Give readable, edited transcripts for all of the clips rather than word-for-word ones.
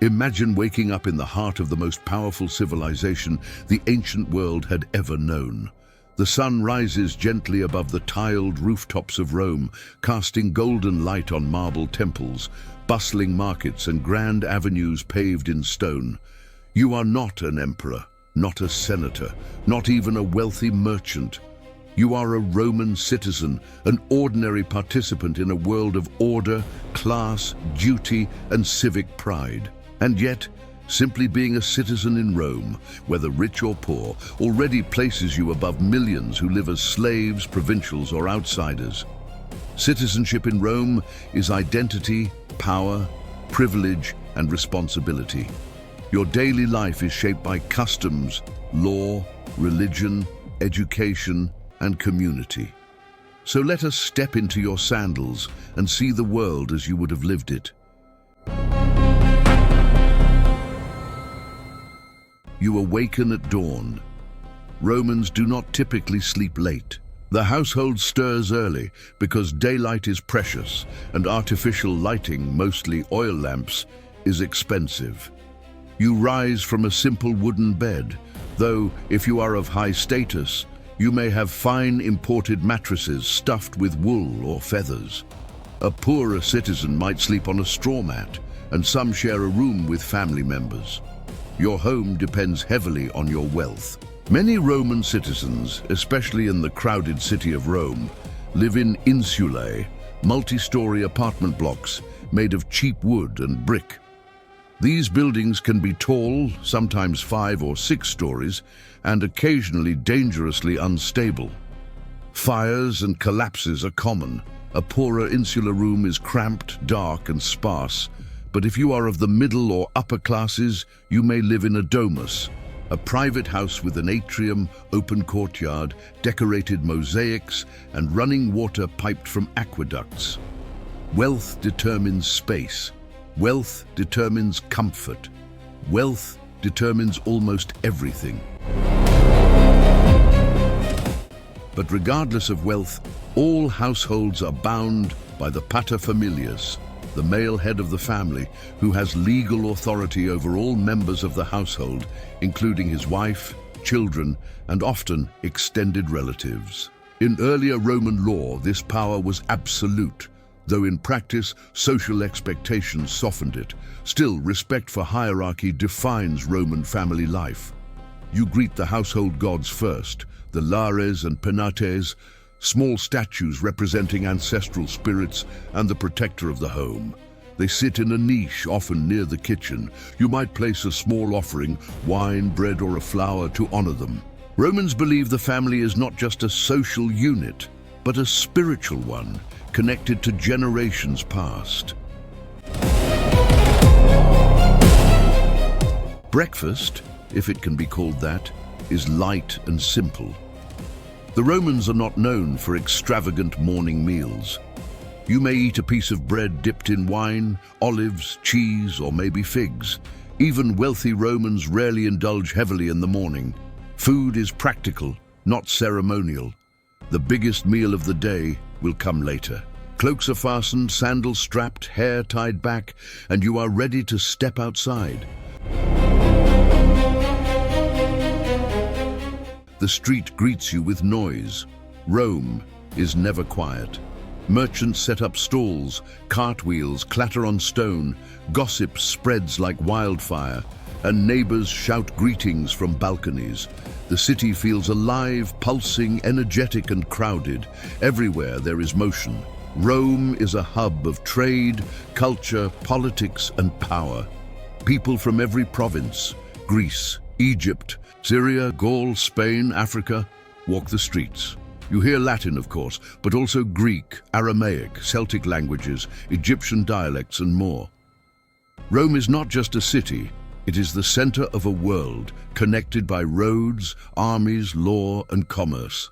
Imagine waking up in the heart of the most powerful civilization the ancient world had ever known. The sun rises gently above the tiled rooftops of Rome, casting golden light on marble temples, bustling markets and grand avenues paved in stone. You are not an emperor, not a senator, not even a wealthy merchant. You are a Roman citizen, an ordinary participant in a world of order, class, duty, and civic pride. And yet, simply being a citizen in Rome, whether rich or poor, already places you above millions who live as slaves, provincials, or outsiders. Citizenship in Rome is identity, power, privilege, and responsibility. Your daily life is shaped by customs, law, religion, education, and community. So let us step into your sandals and see the world as you would have lived it. You awaken at dawn. Romans do not typically sleep late. The household stirs early because daylight is precious and artificial lighting, mostly oil lamps, is expensive. You rise from a simple wooden bed, though if you are of high status, you may have fine imported mattresses stuffed with wool or feathers. A poorer citizen might sleep on a straw mat, and some share a room with family members. Your home depends heavily on your wealth. Many Roman citizens, especially in the crowded city of Rome, live in insulae, multi-story apartment blocks made of cheap wood and brick. These buildings can be tall, sometimes 5 or 6 stories, and occasionally dangerously unstable. Fires and collapses are common. A poorer insular room is cramped, dark, and sparse. But if you are of the middle or upper classes, you may live in a domus, a private house with an atrium, open courtyard, decorated mosaics, and running water piped from aqueducts. Wealth determines space. Wealth determines comfort. Wealth determines almost everything. But regardless of wealth, all households are bound by the paterfamilias, the male head of the family, who has legal authority over all members of the household, including his wife, children, and often extended relatives. In earlier Roman law, this power was absolute, though in practice, social expectations softened it. Still, respect for hierarchy defines Roman family life. You greet the household gods first, the lares and penates, small statues representing ancestral spirits and the protector of the home. They sit in a niche, often near the kitchen. You might place a small offering, wine, bread, or a flower to honor them. Romans believe the family is not just a social unit, but a spiritual one, connected to generations past. Breakfast, if it can be called that, is light and simple. The Romans are not known for extravagant morning meals. You may eat a piece of bread dipped in wine, olives, cheese, or maybe figs. Even wealthy Romans rarely indulge heavily in the morning. Food is practical, not ceremonial. The biggest meal of the day will come later. Cloaks are fastened, sandals strapped, hair tied back, and you are ready to step outside. The street greets you with noise. Rome is never quiet. Merchants set up stalls, cartwheels clatter on stone, gossip spreads like wildfire, and neighbors shout greetings from balconies. The city feels alive, pulsing, energetic, and crowded. Everywhere there is motion. Rome is a hub of trade, culture, politics, and power. People from every province, Greece, Egypt, Syria, Gaul, Spain, Africa, walk the streets. You hear Latin, of course, but also Greek, Aramaic, Celtic languages, Egyptian dialects, and more. Rome is not just a city, it is the center of a world connected by roads, armies, law, and commerce.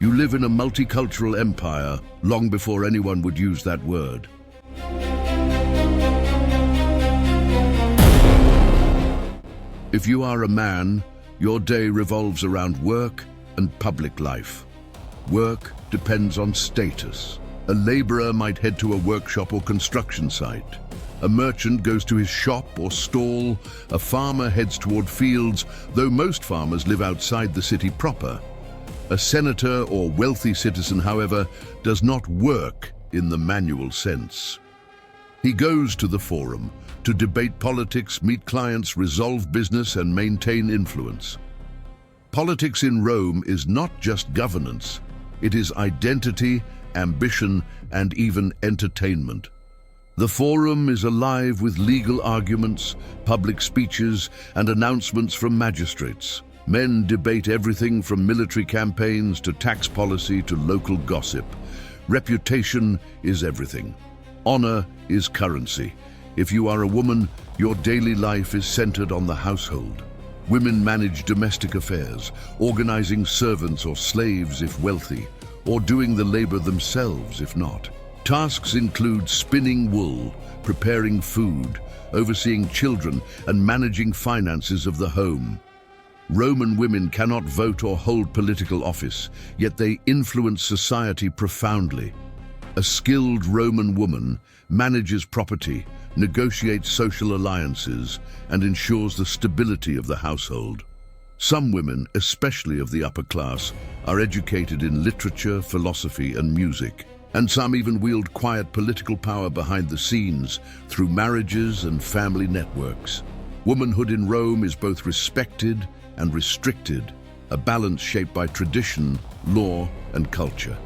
You live in a multicultural empire long before anyone would use that word. If you are a man, your day revolves around work and public life. Work depends on status. A laborer might head to a workshop or construction site. A merchant goes to his shop or stall, a farmer heads toward fields, though most farmers live outside the city proper. A senator or wealthy citizen, however, does not work in the manual sense. He goes to the forum to debate politics, meet clients, resolve business, and maintain influence. Politics in Rome is not just governance. It is identity, ambition, and even entertainment. The forum is alive with legal arguments, public speeches, and announcements from magistrates. Men debate everything from military campaigns to tax policy to local gossip. Reputation is everything. Honor is currency. If you are a woman, your daily life is centered on the household. Women manage domestic affairs, organizing servants or slaves if wealthy, or doing the labor themselves if not. Tasks include spinning wool, preparing food, overseeing children, and managing finances of the home. Roman women cannot vote or hold political office, yet they influence society profoundly. A skilled Roman woman manages property, negotiates social alliances, and ensures the stability of the household. Some women, especially of the upper class, are educated in literature, philosophy, and music, and some even wield quiet political power behind the scenes through marriages and family networks. Womanhood in Rome is both respected and restricted, a balance shaped by tradition, law, and culture.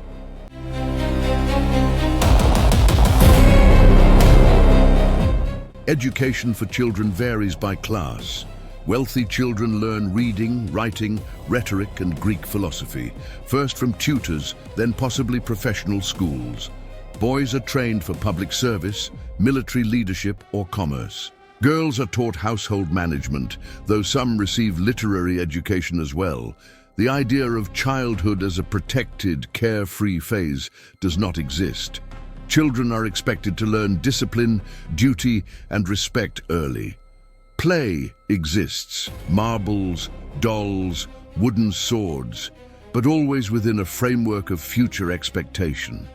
Education for children varies by class. Wealthy children learn reading, writing, rhetoric, and Greek philosophy, first from tutors, then possibly professional schools. Boys are trained for public service, military leadership, or commerce. Girls are taught household management, though some receive literary education as well. The idea of childhood as a protected, carefree phase does not exist. Children are expected to learn discipline, duty, and respect early. Play exists, marbles, dolls, wooden swords, but always within a framework of future expectation.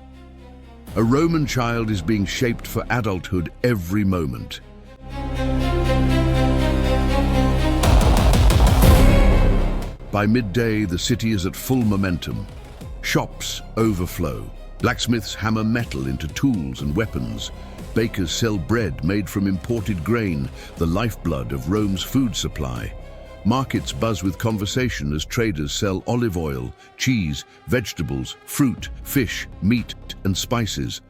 A Roman child is being shaped for adulthood every moment. By midday, the city is at full momentum. Shops overflow. Blacksmiths hammer metal into tools and weapons. Bakers sell bread made from imported grain, the lifeblood of Rome's food supply. Markets buzz with conversation as traders sell olive oil, cheese, vegetables, fruit, fish, meat, and spices.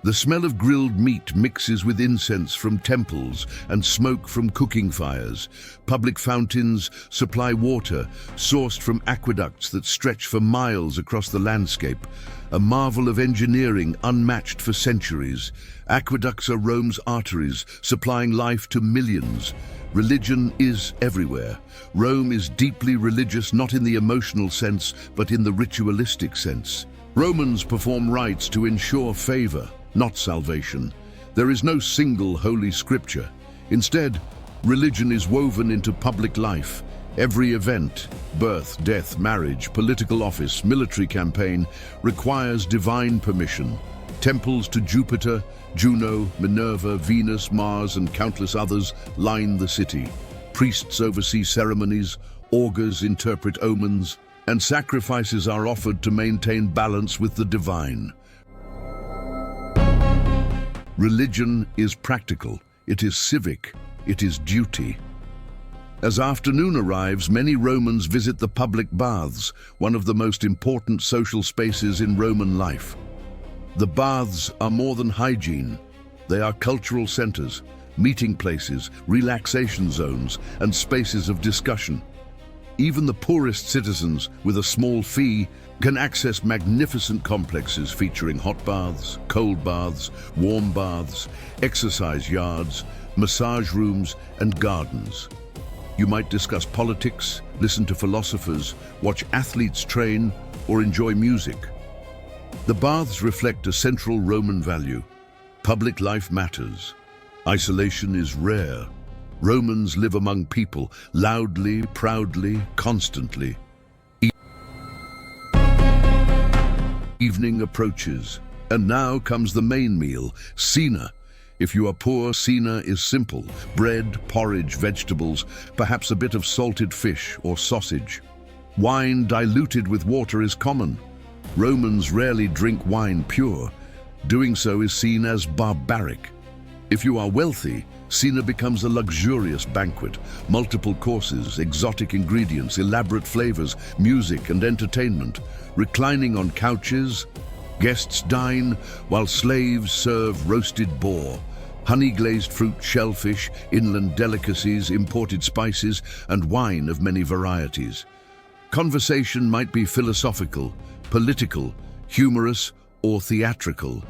The smell of grilled meat mixes with incense from temples and smoke from cooking fires. Public fountains supply water, sourced from aqueducts that stretch for miles across the landscape. A marvel of engineering unmatched for centuries. Aqueducts are Rome's arteries, supplying life to millions. Religion is everywhere. Rome is deeply religious, not in the emotional sense, but in the ritualistic sense. Romans perform rites to ensure favor, not salvation. There is no single holy scripture. Instead, religion is woven into public life. Every event, birth, death, marriage, political office, military campaign, requires divine permission. Temples to Jupiter, Juno, Minerva, Venus, Mars, and countless others line the city. Priests oversee ceremonies, augurs interpret omens, and sacrifices are offered to maintain balance with the divine. Religion is practical, it is civic, it is duty. As afternoon arrives, many Romans visit the public baths, one of the most important social spaces in Roman life. The baths are more than hygiene. They are cultural centers, meeting places, relaxation zones, and spaces of discussion. Even the poorest citizens, with a small fee, can access magnificent complexes featuring hot baths, cold baths, warm baths, exercise yards, massage rooms, and gardens. You might discuss politics, listen to philosophers, watch athletes train, or enjoy music. The baths reflect a central Roman value. Public life matters. Isolation is rare. Romans live among people, loudly, proudly, constantly. Evening approaches, and now comes the main meal, cena. If you are poor, cena is simple: bread, porridge, vegetables, perhaps a bit of salted fish or sausage. Wine diluted with water is common. Romans rarely drink wine pure. Doing so is seen as barbaric. If you are wealthy, cena becomes a luxurious banquet: multiple courses, exotic ingredients, elaborate flavors, music and entertainment. Reclining on couches, guests dine while slaves serve roasted boar, honey-glazed fruit, shellfish, inland delicacies, imported spices, and wine of many varieties. Conversation might be philosophical, political, humorous, or theatrical.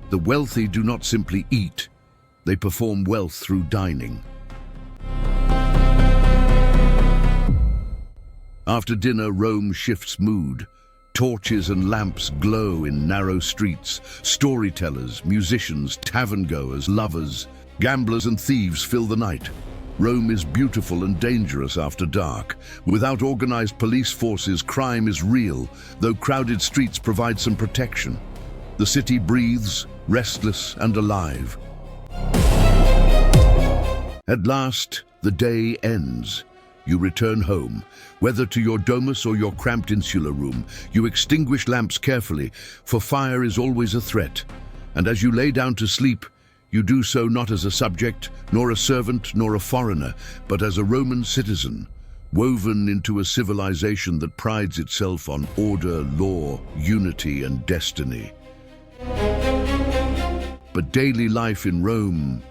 The wealthy do not simply eat, they perform wealth through dining. After dinner, Rome shifts mood. Torches and lamps glow in narrow streets. Storytellers, musicians, tavern-goers, lovers, gamblers and thieves fill the night. Rome is beautiful and dangerous after dark. Without organized police forces, crime is real, though crowded streets provide some protection. The city breathes, restless and alive. At last, the day ends. You return home. Whether to your domus or your cramped insular room, you extinguish lamps carefully, for fire is always a threat. And as you lay down to sleep, you do so not as a subject, nor a servant, nor a foreigner, but as a Roman citizen, woven into a civilization that prides itself on order, law, unity, and destiny. But daily life in Rome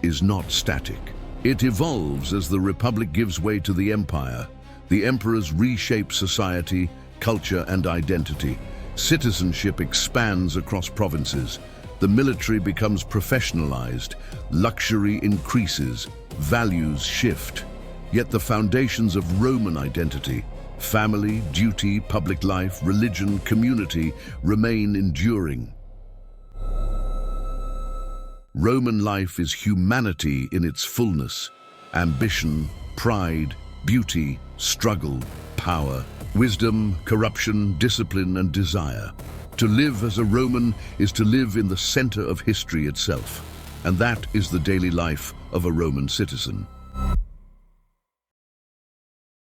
is not static. It evolves as the Republic gives way to the Empire. The emperors reshape society, culture, and identity. Citizenship expands across provinces. The military becomes professionalized. Luxury increases. Values shift. Yet the foundations of Roman identity, family, duty, public life, religion, community, remain enduring. Roman life is humanity in its fullness: ambition, pride, beauty, struggle, power, wisdom, corruption, discipline, and desire. To live as a Roman is to live in the center of history itself, and that is the daily life of a Roman citizen.